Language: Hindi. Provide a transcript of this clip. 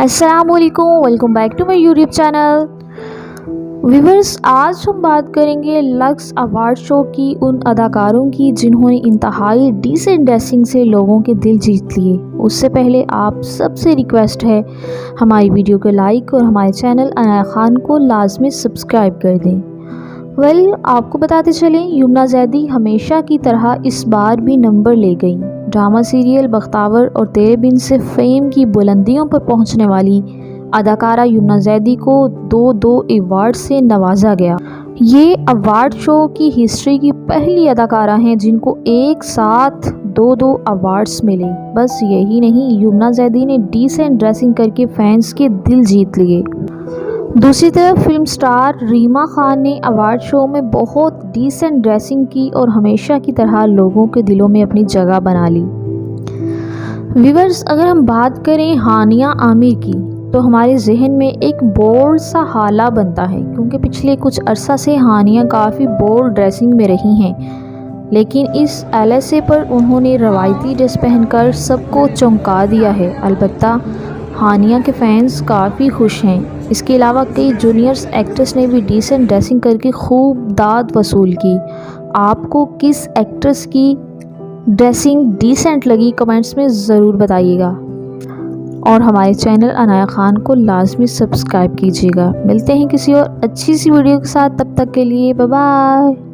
अस्सलामुअलैकुम, welcome back to my YouTube channel. Viewers, आज हम बात करेंगे लक्स अवार्ड शो की उन अदाकारों की जिन्होंने इंतहाई डिसेंट ड्रेसिंग से लोगों के दिल जीत लिए। उससे पहले आप सबसे रिक्वेस्ट है हमारी वीडियो को लाइक और हमारे चैनल अनाया खान को लाजमी सब्सक्राइब कर दें। आपको बताते चलें, यमुना जैदी हमेशा की तरह इस बार भी नंबर ले गई। ड्रामा सीरियल बख्तावर और तेरे बिन से फेम की बुलंदियों पर पहुंचने वाली अदाकारा यमुना जैदी को दो अवार्ड से नवाजा गया। ये अवार्ड शो की हिस्ट्री की पहली अदाकारा हैं जिनको एक साथ दो अवार्ड्स मिले। बस यही नहीं, यमुना जैदी ने डिसेंट ड्रेसिंग करके फैंस के दिल जीत लिए। दूसरी तरफ फिल्म स्टार रीमा खान ने अवार्ड शो में बहुत डिसेंट ड्रेसिंग की और हमेशा की तरह लोगों के दिलों में अपनी जगह बना ली। व्यूअर्स, अगर हम बात करें हानिया आमिर की तो हमारे जहन में एक बोल्ड सा हाला बनता है, क्योंकि पिछले कुछ अरसा से हानिया काफ़ी बोल्ड ड्रेसिंग में रही हैं, लेकिन इस LSA पर उन्होंने रवायती ड्रेस पहनकर सबको चौंका दिया है। अलबत्ता हानिया के फैंस काफ़ी खुश हैं। इसके अलावा कई जूनियर्स एक्ट्रेस ने भी डिसेंट ड्रेसिंग करके खूब दाद वसूल की। आपको किस एक्ट्रेस की ड्रेसिंग डिसेंट लगी, कमेंट्स में ज़रूर बताइएगा और हमारे चैनल अनाया खान को लाजमी सब्सक्राइब कीजिएगा। मिलते हैं किसी और अच्छी सी वीडियो के साथ, तब तक के लिए बाय बाय।